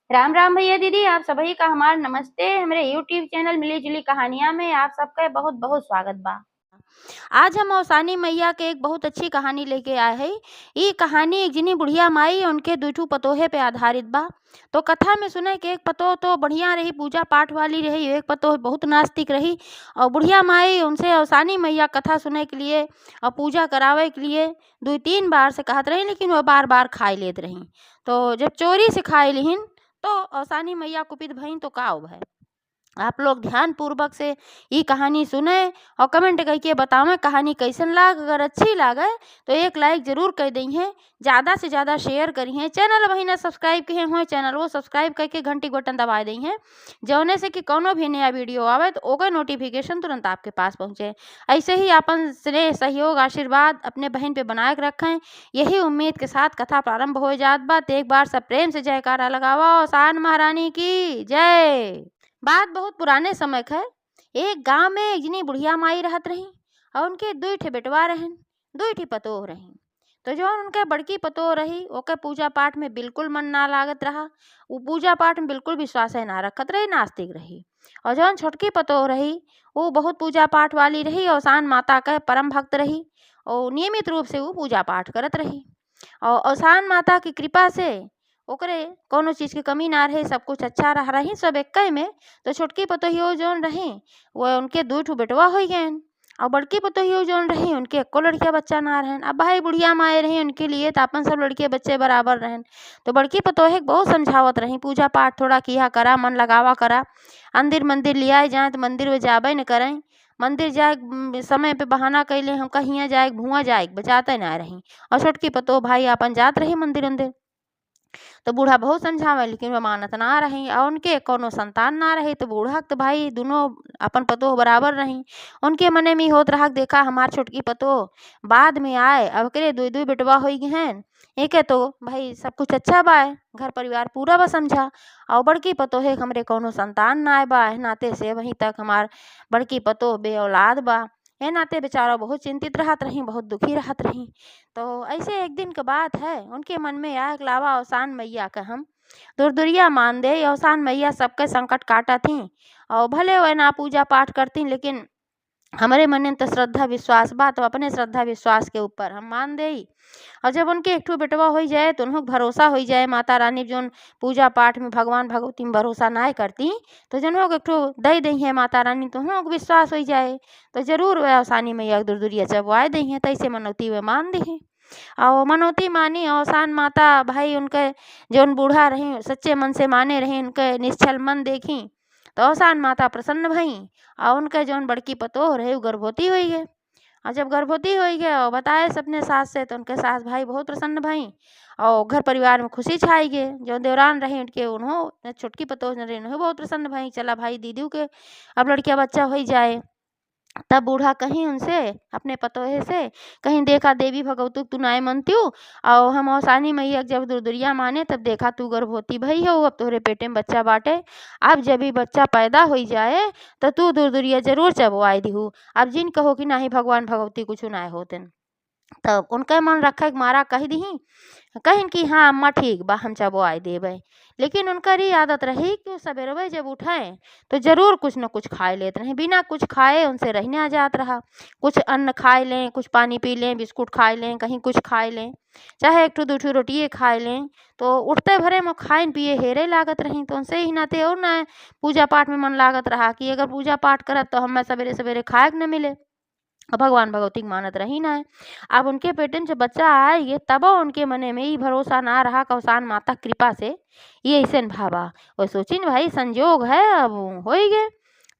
राम राम भैया दीदी, आप सभी का हमार नमस्ते। हमारे यूट्यूब चैनल मिली जुली कहानियां में आप सबका बहुत बहुत स्वागत बा। आज हम औसानी मैया के एक बहुत अच्छी कहानी लेके आए हैं। ये कहानी एक जिनी बुढ़िया माई और उनके दुठू पतोहे पे आधारित बा। तो कथा में सुने कि एक पतोह तो बढ़िया रही, पूजा पाठ वाली रही, एक पतोह बहुत नास्तिक रही। और बुढ़िया माई उनसे औसानी मैया कथा सुने के लिए और पूजा करावे के लिए 2-3 बार से कहत रही, लेकिन वो बार बार खाई लेत रही। तो जब चोरी से खाई लिहिन तो औसानी मैया कुपित भईन। तो का हो भय, आप लोग ध्यान पूर्वक से ये कहानी सुने और कमेंट करके बतावें कहानी कैसन लाग। अगर अच्छी लागे तो एक लाइक जरूर कर दी है, ज़्यादा से ज़्यादा शेयर करी है। चैनल वही ना सब्सक्राइब किए हो, चैनल वो सब्सक्राइब करके घंटी बटन दबा दी है, जौने से कि कोनो भी नया वीडियो आवे तो ओकर नोटिफिकेशन तुरंत आपके पास पहुँचे। ऐसे ही अपन स्नेह सहयोग आशीर्वाद अपने बहन पे बनाए के रखें, यही उम्मीद के साथ कथा प्रारंभ हो जात बा। तो एक बार सब प्रेम से जयकारा लगावा, औसान महारानी की जय। बात बहुत पुराने समय का है। एक गांव में एक जनी बुढ़िया माई रहत रही और उनके 2 ठे बेटवा रहन, 2 ठे पतोह रही। तो जो उनके बड़की पतोह रही ओके पूजा पाठ में बिल्कुल मन ना लागत रहा। वो पूजा पाठ में बिल्कुल विश्वास ना रखत रही, नास्तिक रही। और जो छोटकी पतोह रही वो बहुत पूजा पाठ वाली रही और औसान माता का परम भक्त रही और नियमित रूप से वो पूजा पाठ करत रही। और औसान माता की कृपा से ओकरे कोनो चीज की कमी ना रहे, सब कुछ अच्छा रही सब एक्के में। तो छोटकी पतोहियो जौन रही वो उनके 2 ठो बेटवा हो गए और बड़की पतोहियो जौन रही उनके एको लड़किया बच्चा ना रहन। अब भाई बुढ़िया माए रही उनके लिए तो अपन सब लड़के बच्चे बराबर रहन। तो बड़की पतोहे बहुत समझावत रही, पूजा पाठ थोड़ा किया करा, मन लगावा करा, अंदिर मंदिर लिया जाए तो मंदिर में जाबे न करें, मंदिर जाए समय पे बहाना कैले हम कहिया जाए भुआ जाए बचाते ना रही। और छोटकी पतोह भाई अपन जात रही मंदिर अंदिर। तो बूढ़ा बहुत समझावे लेकिन वो मानत ना रही और उनके कोनो संतान ना रही। तो बूढ़ा तो भाई दोनों अपन पतोह बराबर रही। उनके मने में होत रहा देखा हमार छोटकी पतोह बाद में आए, अब करे 2-2 बेटवा हो गए हैं, एक है तो भाई सब कुछ अच्छा बा, घर परिवार पूरा बा समझा। और बड़की पतोह है हमरे कोनो संतान ना आए बा, एह नाते से वहीं तक हमार बड़की पतोह बे औलाद बा। ए नाते बेचारा बहुत चिंतित रहत रही, बहुत दुखी रहत रही। तो ऐसे एक दिन की बात है, उनके मन में आया कि लावा औसान मैया का हम दुरदुरिया मान दे। औसान मैया सबके संकट काटा थी और भले वह ना पूजा पाठ करती, लेकिन हमारे मन में तो श्रद्धा विश्वास बा, तो अपने श्रद्धा विश्वास के ऊपर हम मान दे। और जब उनके एक ठो बेटवा हो जाए तो उन्होंने भरोसा हो जाए माता रानी जोन पूजा पाठ में भगवान भगवती में भरोसा ना करती, तो जन एक ठो दे दी है माता रानी तो उन्होंने विश्वास हो जाए तो जरूर वह औसानी मैया दुरदुरिया चबवाए दी है। तैसे मनौती वे मान दी है और मनौती मानी। औसान माता भाई उनके जौन बूढ़ा रहे सच्चे मन से माने रहे, उनके निश्चल मन देखी तो औसान माता प्रसन्न भई और उनके जौन बड़की पतोह रहे वो गर्भवती हुई है। और जब गर्भवती हुई है और बताए अपने सास से तो उनके सास भाई बहुत प्रसन्न भई और घर परिवार में खुशी छाई गए। जो देवरान रहे उनके उन्हों छोटकी पतोह रहे उन्हों बहुत प्रसन्न भई, चला भाई दीदी के अब लड़किया बच्चा हो जाए। तब बूढ़ा कहीं उनसे अपने पतोहे से कहीं देखा देवी भगवतु तू नाय मनत्यूँ और हम औसानी मैया जब दुरदुरिया माने तब देखा तू गर्भवती भई हो, अब तोहरे पेटे में बच्चा बाटे। अब जब ही बच्चा पैदा हो जाए तो तू दुरदुरिया जरूर चबवाई दिहू। अब जिन कहो कि नाही भगवान भगवती कुछ नाय होतन। तब उनके मन रखे के मारा कह दी कहिन कि हाँ अम्मा ठीक बा हम चबवाई देबै। लेकिन उनकर ही आदत रही कि सवेरवे जब उठाएं तो जरूर कुछ न कुछ खाए लेते रहे, बिना कुछ खाए उनसे रहने आ जात रहा। कुछ अन्न खाए लें, कुछ पानी पी लें, बिस्कुट खाए लें, कहीं कुछ खाए लें, चाहे एक ठो 2 ठो रोटिए खाए लें, तो उठते भरे में खाइन पिए हेरे लागत रही। तो उनसे ही नाते और ना पूजा पाठ में मन लागत रहा कि अगर पूजा पाठ करत तो हमें सवेरे सवेरे खाए के न मिले। भगवान भगवती की मानत रही ना है। अब उनके पेट में जब बच्चा आए तब उनके मने में ही भरोसा ना रहा कौसान माता कृपा से ये ऐसे भावा। वो सोचिन भाई संजोग है अब हो ही गए।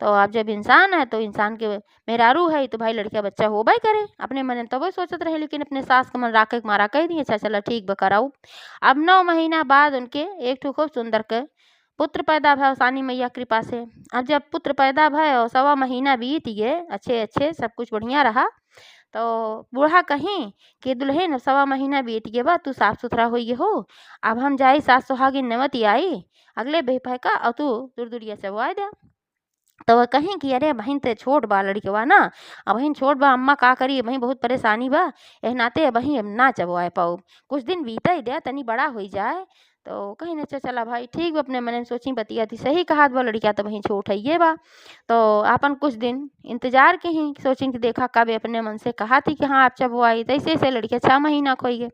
तो अब जब इंसान है तो इंसान के मेहरारू है तो भाई लड़का बच्चा हो भाई करे अपने मन में तो वही सोचत रहे, लेकिन अपने सास का मन राके मारा कह दिए अच्छा चला ठीक बकराऊ। अब 9 महीना बाद उनके एक ठो खूब सुंदर के पुत्र पैदा भय औसानी मैया कृपा से। अब जब पुत्र पैदा भय और 1.25 महीना बीत गए अच्छे अच्छे सब कुछ बढ़िया रहा। तो बूढ़ा कहीं कि दुल्हन 1.25 महीना बीत गए बा तू साफ सुथरा हो गए हो, अब हम जाई सास सुहागिन नवती आई अगले बेपह का और तू दुरदुरिया चबवाए दे। तो वह कहीं कि अरे बहन ते छोट बा लड़कवा ना, अब बहन छोट बा अम्मा का करी बहन बहुत परेशानी बा, एह नाते बहन अब ना चबवाए पाऊ, कुछ दिन बीते दे तनी बड़ा हो जाए। तो कहीं न अच्छा चला भाई ठीक बा, अपने मने में सोची बतिया थी सही कहात बा, लड़किया तो वहीं छोट हइये बा। तो आपन कुछ दिन इंतज़ार कहीं, सोचिन कि देखा कब अपने मन से कहा थी कि हाँ, अब जब वो आई तइसे-अइसे लड़किया 6 महीना क होइगे।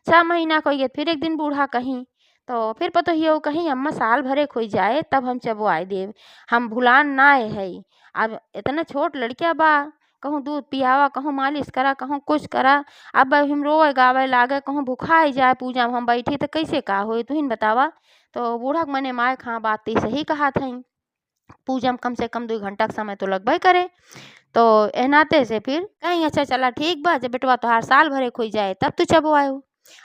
6 महीना क होइगे फिर एक दिन बूढ़ा कहीं, तो फिर पतोहियो कहीं अम्मा साल भरे खोई जाए तब हम चबुआई देब, हम भुलान नाय हई। अब एतना छोट लड़किया बा, कहूँ दूध पियावा, कहूँ मालिश करा, कहूँ कुछ करा, अब हम रोए-गावे लागे, कहूँ भुखाई जाए पूजा में हम बैठी त कैसे का होई तुहिन बतावा? तो बूढ़ा के मने माए हाँ, बात त सही कहात हई। पूजा में कम से कम 2 घंटा का समय तो लगबे करे। तो एह नाते से फिर कहीं अच्छा चला ठीक बा, जब बेटवा तोहार साल भरे खोई जाए तब तू चबुआएहू।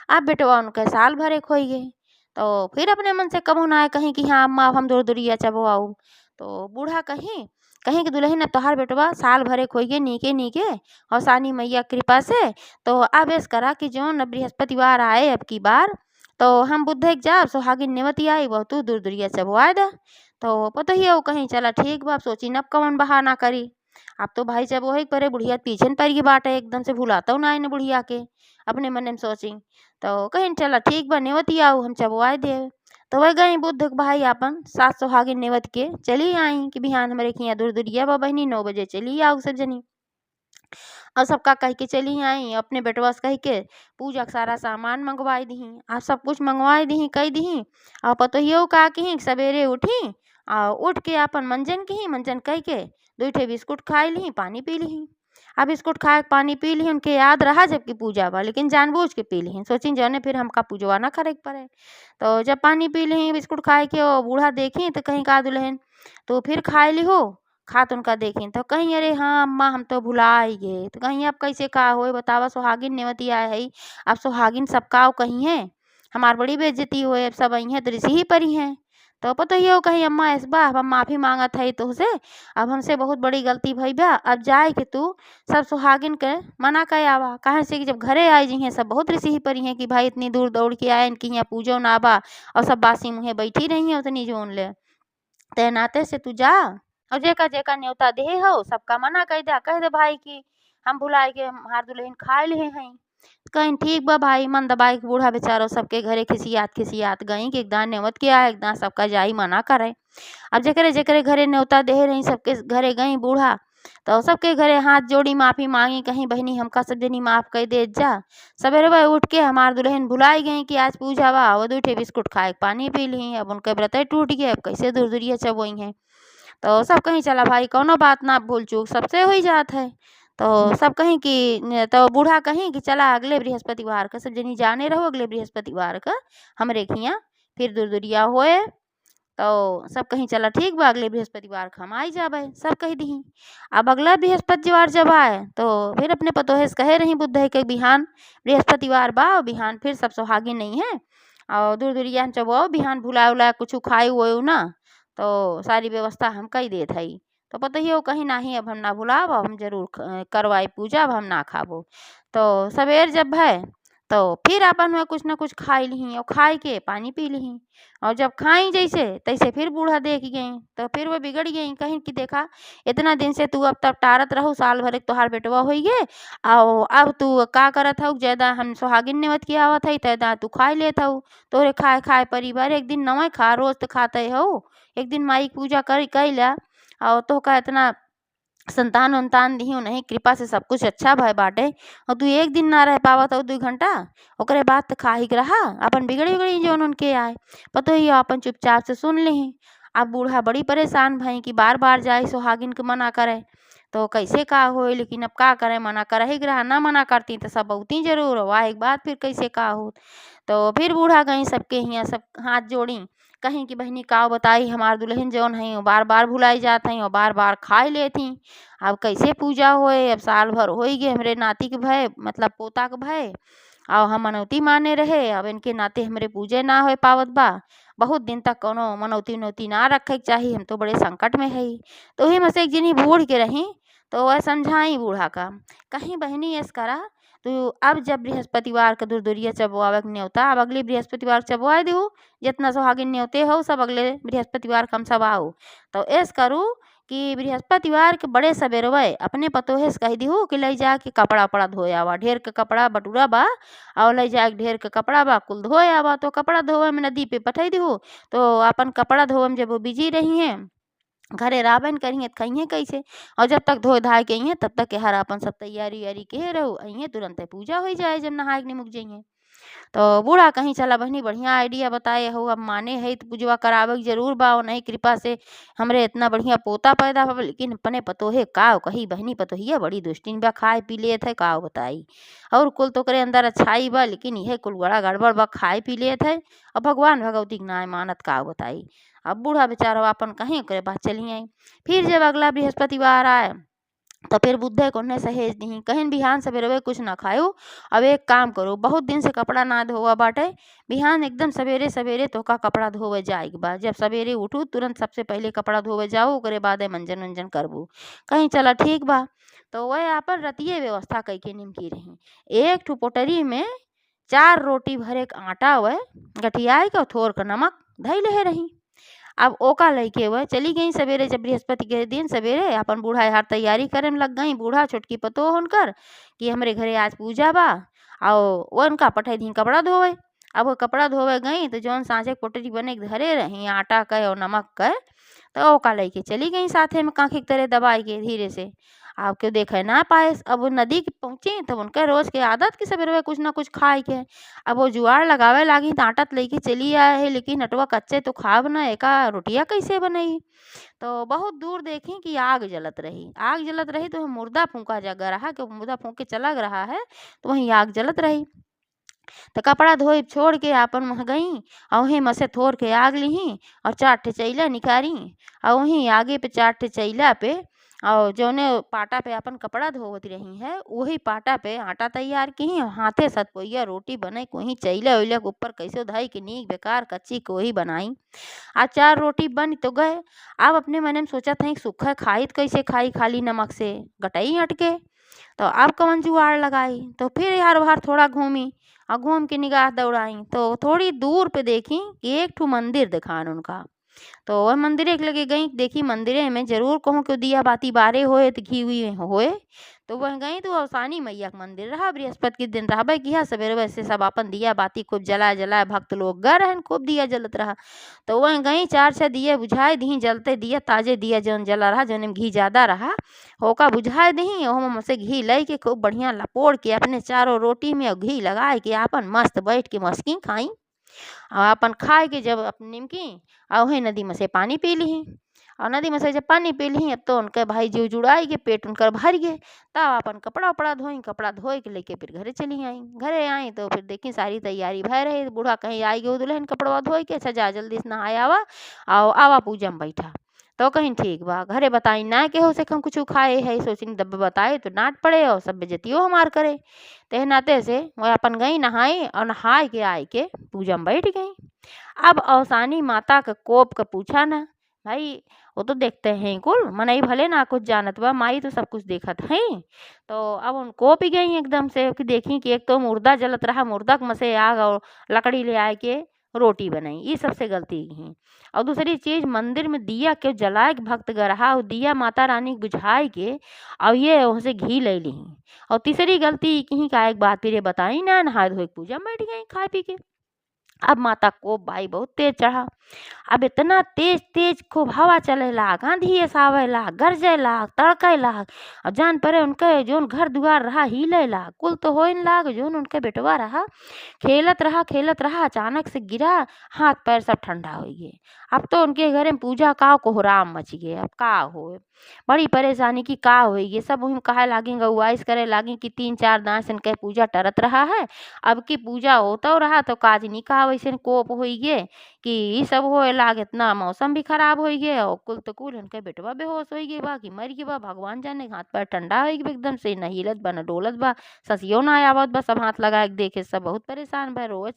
अब बेटवा उनके साल भरे खोई गए। तो फिर अपने मन से कबहू ना आए कहीं कि हाँ, अम्मा अब हम दूर-दूरिया चबुआऊ। तो बूढ़ा कहीं, कहीं कि दुल्हन अब तोहार बेटवा साल भरे खोई गए नीके-नीके हौसानी मैया के कृपा से। तो अब ऐस करा कि जौन बृहस्पतिवार आए अब की बार, तो हम बुधइक जाब सोहागिन नेवती आई बा तू दूर-दूरिया चबुआए दा। तो पतोहियो कहीं चला ठीक बा, सोचिन अब कौन बहाना करी। अब तो भाई चबोहे के परे बुढ़िया पीछे न पड़ गई बाटे, एकदम से भुलातौ नाय न बुढ़िया के, अपने मने में सोची। तो कहीं चला ठीक बा नेवती आऊ हम चबुआए देव। तो वही गई बुद्ध के भाई आपन सास सोहागिन नेवत के चली आई कि बिहान हमरे के यहाँ दूर-दूरिया बा बहिनी 9 बजे चली आऊ सब जनी। और सबका कह के चली आई अपने बेटवा से कह के पूजा का सारा सामान मंगवाई दही, आप सब कुछ मंगवाई दही कह दही। और पतोहियो का कही सवेरे उठी और उठ के अपन मंजन कही मंजन कह के 2 ठे बिस्कुट खाई ली पानी पी ली। अब बिस्कुट खाए पानी पी ली उनके याद रहा जबकि पूजा बा, लेकिन जानबूझ के पी ली सोचिन जौने फिर हमका पूजवा ना करे के पड़े। तो जब पानी पी ली बिस्कुट खाए के और बूढ़ा देखी तो कहीं का दुल्हन तो फिर खाए ली हो, खात उनका देखी तो कहीं अरे हाँ अम्मा हम तो भुला ही गए। तो कहीं अब कैसे का होए बतावा, सोहागिन नेवती आए हई, अब सोहागिन सबका कहीं है, हमार बड़ी बेइज्जती होए, अब सब आई हैं तो ऋषि ही परी हैं। तो पतोहियो कही अम्मा ऐस बा अब हम माफ़ी मांगत हई तोहसे, अब हमसे बहुत बड़ी गलती भई बा, अब जाए के तू सब सुहागिन के मना कर आवा। काहे से कि जब घरे आई जी सब बहुत ऋषि ही परी हैं कि भाई इतनी दूर दौड़ के आए इनकी यहाँ पूजो ना बा और सब बासी मुँहे बैठी रही हैं उतनी जोन ले। ते नाते से तू जा और जेका-जेका न्योता देहे हो सबका मना कह दे भाई कि हम भुलाए के हमार दुल्हन खाए लेहे हई। कहीं ठीक बा भाई मन दबाए के बूढ़ा बेचारो सबके घरे खिसियात गई कि एकदम नेवत के आए एकदम सबका जाई मना करे। अब जेकरे-जेकरे घरे न्योता देहे रही सबके घरे गई बूढ़ा, तो सबके घरे हाथ जोड़ी माफ़ी मांगी कहीं बहिनी हमका सब जनी माफ़ कर देत जा। सबेरवा उठ के हमार दुल्हन भुलाई गई कि आज पूजा बा और 2 ठे बिस्कुट खाए के पानी पी ली, अब उनके व्रते टूट गए, अब कैसे दूर-दूरिया चबोई हैं। तो सब कहीं चला भाई कौनो बात ना भूल चूक सबसे हो ही जात है। तो सब कहीं कि तो बूढ़ा कहीं कि चला अगले बृहस्पतिवार का सब जनी जाने रहो अगले बृहस्पतिवार का हमरे के यहाँ फिर दूर-दूरिया होए। तो सब कहीं चला ठीक बा अगले बृहस्पतिवार का हम आई जाबे सब कह दही। अब अगला बृहस्पतिवार जब आए तो फिर अपने पतोहे से कहे रही बुध के बिहान बृहस्पतिवार बा और बिहान फिर सब सोहागिन नहीं है और दूर-दूरिया हम चबो बिहान भुलाए-उलाए कुछ खाए हुए ना, तो सारी व्यवस्था हम कई देत हई। तो पतोहियो कहीं नाही अब हम ना भुलाब अब हम जरूर करवाई पूजा अब हम ना खाबो। तो सबेर जब भय तो फिर अपन में कुछ न कुछ खाई लीही और खाए के पानी पी लीही और जब खाई जैसे तैसे फिर बूढ़ा देख गई तो फिर वो बिगड़ गई कहीं कि देखा इतना दिन से तू अब तब टारत रहू साल भर के तोहार बेटवा होई गे और अब तू का करत हऊ ज्यादा हम सोहागिन नेवत की आवत हई तैदा तू खाई लेत हऊ, तोरे खाए खाए परिवार एक दिन नवै खा रोज तो खाते हऊ, एक दिन माई की पूजा कर कैला और तोहका इतना संतान उन्तान दिही नहीं कृपा से सब कुछ अच्छा भय बाटे और तू एक दिन ना रह पावत हो 2 घंटा ओकरे बाद तो खा ही के रहा अपन बिगड़ी बिगड़ी जौन उनके आए पतो ही अपन चुपचाप से सुन ली। अब बूढ़ा बड़ी परेशान भई कि बार बार जाए सोहागिन के मना करे तो कैसे का होए, लेकिन अब का करे मना कर ही रहा ना मना करती तो सब बहुती जरूर वाह एक बात फिर कैसे का हो। तो फिर बूढ़ा गई सबके यहाँ सब हाथ जोड़ी कहीं कि बहनी का बताई हमार दुल्हन जौन है वो बार बार भुलाई जात हैं और बार बार खाई लेती, अब कैसे पूजा होए, अब साल भर हो ही गए हमरे नाती के भय मतलब पोता के भय और हम मनौती माने रहे अब इनके नाते हमरे पूजे ना हो पावत बा, बहुत दिन तक कोनो मनौती उनौती ना रखे के चाहिए हम तो बड़े संकट में है। तो वही में से एक जनी बूढ़ के रही तो वह समझाई बूढ़ा का कहीं बहनी ऐस करा तो अब जब बृहस्पतिवार का दूर-दूरिया चबुआवे के न्योता अब अगले बृहस्पतिवार चबुआए देहू जितना सोहागिन न्योते हो सब अगले बृहस्पतिवार कम सब आओ। तो ऐस करू कि बृहस्पतिवार के बड़े सबेरवे अपने पतोहे से कह दिहू कि ले जाके कपड़ा उपड़ा धोए आवा, ढेर के कपड़ा बटुरा बा और ले जाके ढेर के कपड़ा बा कुल धोए आवा। तो कपड़ा धोवे में नदी पे पठाई दिहू। तो अपन कपड़ा धोवे में जब वो बिजी रही हैं घरे राबन करिए तो कहिए कैसे, और जब तक धोए धाए के अइहे तब तक के हर अपन सब तैयारी उयारी के रहू अइहे तुरंत पूजा हो जाए जब नहाए के निमुक जाइए। तो बूढ़ा कहीं चला बहनी बढ़िया आइडिया बताए हो, अब माने है तो पूजवा करावे के जरूर बा, और नहीं कृपा से हमरे इतना बढ़िया पोता पैदा हो। लेकिन अपने पतोहे का कही बहनी पतोहिया बड़ी दुष्टिन बा, खाए पी लेत है का बताई, और कुल तो करे अंदर अच्छाई बा लेकिन यह कुल बड़ा गड़बड़ बा, खाए पी लेत है और भगवान भगवती के नाय मानत का बताई। अब बूढ़ा बेचारा अपन कहीं करे बात चली आई। फिर जब अगला बृहस्पतिवार आए तो फिर बुद्धे को ने सहेज दी, कहीं बिहान सवेरे कुछ ना खाओ। अब एक काम करो, बहुत दिन से कपड़ा ना धोआ बाटे, बिहान एकदम सवेरे सवेरे तो का कपड़ा धोवे जाए के बाद जब सवेरे उठू तुरंत सबसे पहले कपड़ा धोवे जाओ, ओकरे बाद मंजन वंजन करबू। कहीं चला ठीक बा। तो वह अपन रतिये व्यवस्था कई के निमकी रही। एक ठू पोटरी में 4 रोटी भरे के आटा वह गठियाई के थोर का नमक धई ले रही। अब ओका लइके वह चली गई सवेरे, जब बृहस्पति के दिन सवेरे अपन बूढ़ा हर तैयारी करे में लग गई। बूढ़ा छोटकी पतो हुनकर कि हमरे घरे आज पूजा बा, और वो उनका पठाई दी कपड़ा धोवे। अब वो कपड़ा धोवे गई तो जौन सांझे पोटरी बने के धरे रही आटा के और नमक के, तो ओका लइके चली गई साथे में कांखी तरह दबाई के धीरे से। अब क्यों देखे ना पाए, अब वो नदी के पहुँची तब उनका रोज के आदत के सवेरे कुछ ना कुछ खाए के। अब वो जुआड़ लगावे लागी तो आटा लेके चली आए है, लेकिन अटवा कच्चे तो खाब ना, एका रोटियाँ कैसे बनाई। तो बहुत दूर देखी कि आग जलत रही, आग जलत रही तो मुर्दा फूंका जग रहा, कि मुर्दा फूंक के चलग रहा है तो वहीं आग जलत रही। तो कपड़ा धोई छोड़ के आपन वहाँ गई और वहीं मसे थोर के आग ली और 4 ठे चैला निकाली, और वहीं आगे पे 4 ठे चैला पे और जौने पाटा पे अपन कपड़ा धोवत रही है वही पाटा पे आटा तैयार की, हाथे सतपोइया रोटी बने वहीं चैला उइला के ऊपर कैसे धाई के नीक बेकार कच्ची को वही बनाई। आज 4 रोटी बन तो गए। अब अपने मन में सोचा था सूखा खाई तो कैसे खाई खाली नमक से, गटई अटके। तो अब कवन जुआड़ लगाई, तो फिर यार बाहर थोड़ा घूमी और घूम के निगाह दौड़ाई तो थोड़ी दूर पे देखी कि एक ठू मंदिर दिखान उनका। तो वह मंदिरे के लगे गई, देखी मंदिरे में जरूर कहूँ कि दिया बाती बारे होए तो घी हुई होए। तो वह गई तो अवसानी मैया का मंदिर रहा, बृहस्पति के दिन रहा किया सवेरे वैसे सब अपन दिया बाती खूब जला जलाए, भक्त लोग गए रहन खूब दिया जलत रहा। तो वह गई 4-6 दिए बुझाए दी, जलते दिया ताजे दिया जौन जला रहा जौन में घी ज्यादा रहा होका बुझाए दी, ओह से घी ले के खूब बढ़िया लपोड़ के अपने चारों रोटी में घी लगाए के अपन मस्त बैठ के मस्की खाई। और अपन खाए के जब अपन निमकी और वहीं नदी में से पानी पी ली, और नदी में से जब पानी पी ली अब तो उनके भाई जीव जुड़ाई के पेट उनकर भर गए। तब अपन कपड़ा उपड़ा धोई, कपड़ा धोए के लेके फिर घरे चली आई। घरे आई तो फिर देखी सारी तैयारी भय रही, बूढ़ा कहीं आई गए दुल्हन कपड़वा धोए के, अच्छा जा जल्दी से नहाए आवा और आवा पूजा में बैठा। तो कहीं ठीक बा, घरे बताई ना के हो से हम कुछ खाए है, सोचिन दब बताए तो डांट पड़े और सब बेजतियों हमार करे। ते नाते से वह अपन गई नहाई और नहाए के आए के पूजा में बैठ गई। अब अवसानी माता का कोप का पूछा ना भाई, वो तो देखते हैं कुल मनई भले ना कुछ जानत बा, माई तो सब कुछ देखत है। तो अब उन कोप ही गई एकदम से कि देखी कि एक तो मुर्दा जलत रहा, मुर्दा के मसे आग और लकड़ी ले आए के रोटी बनाई, ये सबसे गलती की। और दूसरी चीज मंदिर में दिया के जलाए के भक्त गरहा और दिया माता रानी के बुझाए के और ये उनसे घी ले ली। और तीसरी गलती की का एक बात फिर बताई ना, नहाए धोए के पूजा में बैठ गई खाए पी के। अब माता को भाई बहुत तेज चढ़ा, अब इतना तेज तेज खूब हवा चले लाग, आंधी आवे लाग, गरजे लाग, तड़के लाग, और जान परे उनके जोन घर दुआर रहा हिले लाग, कुल तो हो लाग जोन उनके बेटवा रहा खेलत रहा अचानक से गिरा, हाथ पैर सब ठंडा हो गए। अब तो उनके घर में पूजा का कोहराम मच गए, अब का हो बड़ी परेशानी की का होगी। सब वही कहे लागी गौवाइश करे लागी कि 3-4 दान से इनके पूजा टरत रहा है, अब की पूजा होता रहा तो काज नहीं कहा वैसे कोप हो गए कि ये सब होए लाग, इतना मौसम भी खराब हो गया और कुल तो कुल इनके बेटवा बेहोश हो गए बा कि मर गए बा, भगवान जाने हाथ पैर ठंडा हो गए एकदम से, न हिलत बा न डोलत बा, ससियो ना आवत बा, सब हाथ लगा के देखे सब बहुत परेशान भा, रोज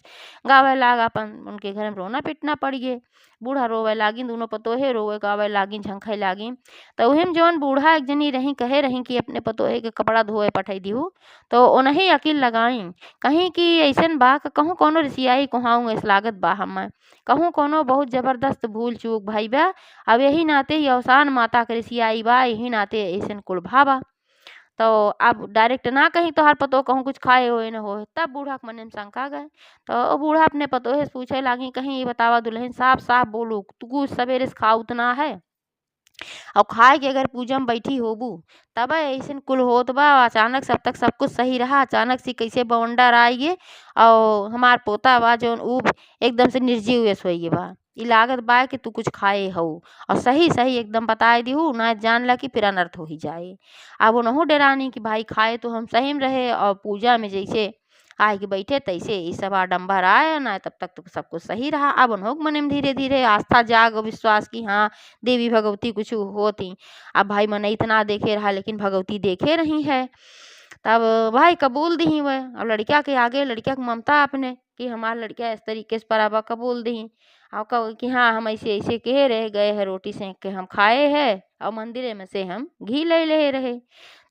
गावे लाग अपन उनके घर में रोना पिटना पड़ गए। बूढ़ा रोवे लागी, दोनों पतोहे रोवे गावे लागी झंखे लागी। तो उहिम जौन बूढ़ा एक जनी रही कहे रही कि अपने पतोहे के कपड़ा धोए पठाई दिहू, तो उन्हें अकील लगाई कहीं कि ऐसन बा कहूँ कोनो रिसियाई कुहाऊँ ऐस लागत बा हम कहूँ कोनो बहुत जबरदस्त भूल चूक भई बा। अब यही नाते ही अवसान माता के रिसियाई बा, यही नाते अइसन कुल भाबा। तो अब डायरेक्ट ना कहीं तोहार पतोह कहूँ कुछ खाए होए न होए, तब बूढ़ा के मन में शंका गए। तो ओ बूढ़ा अपने पतोहे से पूछे लागी, कहीं ये बतावा दुल्हन, साफ-साफ बोलो, तू कुछ सवेरे से खाऊ त ना है? और खाए के अगर पूजा में बैठी होबू तबे अइसन कुल होत बा। अचानक से अब तक सब कुछ सही रहा, अचानक से कैसे बवंडर आई गे और हमार पोता बा जौन ऊ एकदम से निर्जीव वेश होई गे बा। ई लागत बा कि तू कुछ खाए हऊ और सही-सही एकदम बताए दिहू, ना जानला कि फिर अनर्थ हो ही जाए। अब ओनहु डेरानी कि भाई खाए तो हम सही में रहे और पूजा में जैसे आए के बैठे तैसे ई सब आडंबर आए ना, तब तक तो सब कुछ सही रहा। अब उन्हों के मन में धीरे-धीरे आस्था जाग और विश्वास कि हाँ, देवी भगवती कुछ होती। अब भाई मने इतना देखे रहा लेकिन भगवती देखे रही है। तब भाई कबूल दही वह और लड़किया के आगे लड़किया के ममता अपने कि हमार लड़किया इस तरीके से पराबा कबूल दही और कहो कि हाँ हम ऐसे ऐसे कहे रह गए हैं, रोटी सेंक के हम खाए हैं और मंदिरे में से हम घी ले रहे।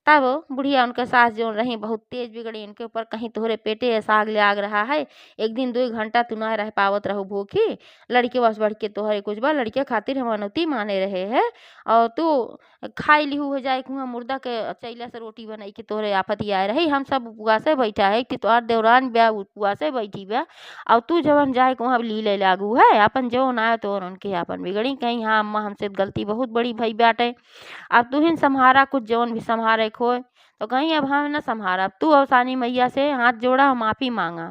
तब बुढ़िया उनके सास जो रही बहुत तेज बिगड़ी इनके ऊपर, कहीं तोहरे पेटे ऐसा आग ले आग रहा है, एक दिन 2 घंटा तू ना रह पावत रहू भूखी, लड़के बस बढ़ के तोहरे कुछ बा, लड़के खातिर हम अनौती माने रहे है और तू खाई लिहू हो जाए कुआं मुर्दा के चैला से रोटी बनाई के तोहरे आफत आए रही। हम सब उपवासे बैठा है कि तोहार देवरान ब्याह उपवासे बैठी बा और तू जवन जाए कुआं ली ले लागू है अपन जवन आए तो उनके अपन बिगड़ी। कहीं हाँ अम्मा हमसे गलती बहुत बड़ी भई बाटे, अब तू ही संहारा कुछ जवन भी संहारे खोए। तो कहीं अब हम न संहारा, अब तू अवसानी मैया से हाथ जोड़ा और माफी मांगा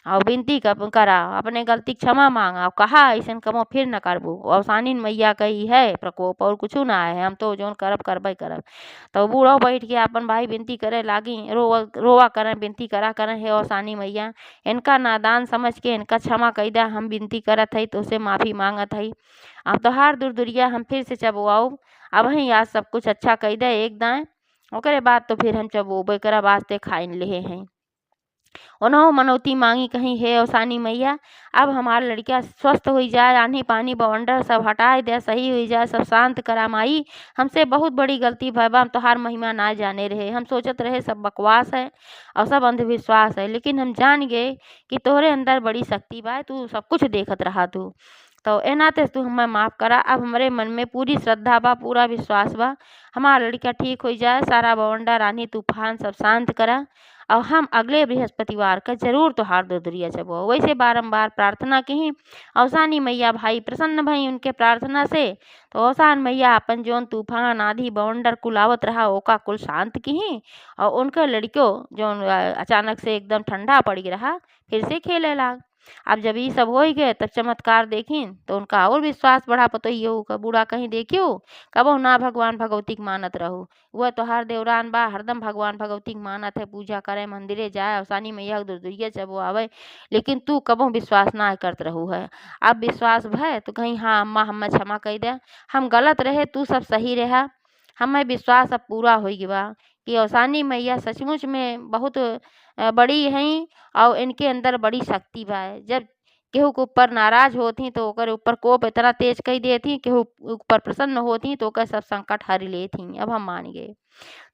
और विनती करा, अपने गलती क्षमा मांगा और कहा ऐसन कमो फिर न करबो। अवसानी मैया कही है प्रकोप और कुछ ना है, हम तो जौन करब करबे करब। तो बूढ़ो बैठ के अपन भाई विनती करे लागी, रोवा करें विनती करा करें, हे अवसानी मैया इनका नादान समझ के इनका क्षमा कई दा, हम विनती करत हई तो उसे माफी मांगत हई। अब तोहार दुर्दुरिया हम फिर से चबुआऊ, अब ही आज सब कुछ अच्छा कई दे एक दाएं, ओकरे बाद तो फिर हम चबोबे करा वास्ते खाइन लेहे हैं। ओनहु मनौती मांगी कहीं, हे अवसानी मैया अब हमार लड़किया स्वस्थ हो जाए, आंधी पानी बवंडर सब हटाए दे, सही हो जाए, सब शांत करा माई। हमसे बहुत बड़ी गलती भई बा, हम तोहार महिमा ना जाने रहे, हम सोचत रहे सब बकवास है और सब अंधविश्वास है, लेकिन हम जान गए कि तोहरे अंदर बड़ी शक्ति बा, तू सब कुछ देखत रहा तू। तो ए नाते तू हमें माफ़ करा। अब हमरे मन में पूरी श्रद्धा बा, पूरा विश्वास बा, हमार लड़किया ठीक हो जाए, सारा बवंडर आंधी तूफान सब शांत करा और हम अगले बृहस्पतिवार का जरूर तोहार दुदुरिया चबो। वैसे बारंबार प्रार्थना की अवसानी मैया भाई प्रसन्न भई उनके प्रार्थना से। तो अवसान मैया अपन जौन तूफान आंधी बवंडर कुल आवत रहा ओका कुल शांत की और उनके लड़कियों जौन अचानक से एकदम ठंडा पड़ी रहा फिर से खेले लाग। अब जब ये सब हो ही गए तब चमत्कार देखिन तो उनका और विश्वास बढ़ा। पतोहियो का बूढ़ा कहीं देखियो कबो ना भगवान भगवती के मानत रहो, वह तोहार देवरान बा हरदम भगवान भगवती के मानत है, पूजा करे मंदिरे जाए अवसानी मैया के दुर्दुरिया चबो आवे, लेकिन तू कबो विश्वास ना करत रहू है। अब विश्वास भय तो कहीं हाँ अम्मा हमें क्षमा कई दे, हम गलत रहे तू सब सही रहा, हमें विश्वास अब पूरा हो बा कि अवसानी मैया सचमुच में बहुत बड़ी हैं और इनके अंदर बड़ी शक्ति बा। जब केहू के ऊपर नाराज होती तो ओकर ऊपर कोप इतना तेज कई देती, केहू ऊपर प्रसन्न होती तो ओकर सब संकट हर लेती। अब हम मान गए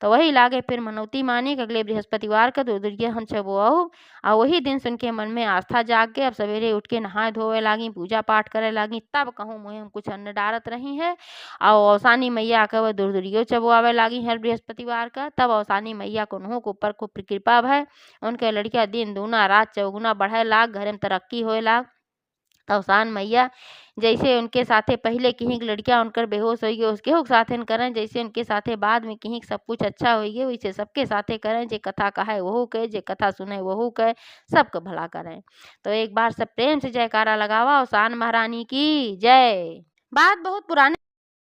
तो वही लागे फिर मनौती मानी कि अगले बृहस्पतिवार का दुर्दुरिया हम चबुआऊ और वही दिन सुन के मन में आस्था जाग के अब सवेरे उठ के नहाए धोवे लागी, पूजा पाठ करे लागी। तब कहूँ मुँह हम कुछ अन्न डारत रही है और अवसानी मैया के वह दुर्दुरियो चबुआवे लागी हर बृहस्पतिवार का। तब अवसानी मैया को उन्हों के ऊपर खूब कृपा भय, उनके लड़किया दिन दूना रात चौगुना बढ़े लाग, घर में तरक्की होए लाग। अवसान मैया जैसे उनके साथे पहले किही लड़किया उनकर बेहोश होई गए उसके हो साथे करें, जैसे उनके साथे बाद में किही सब कुछ अच्छा होई गए वैसे सबके साथे करें, जे कथा कहे वहू कहे, जे कथा सुने वहू कहे, सबका भला करें। तो एक बार सब प्रेम से जयकारा लगावा अवसान महारानी की जय। बात बहुत पुराने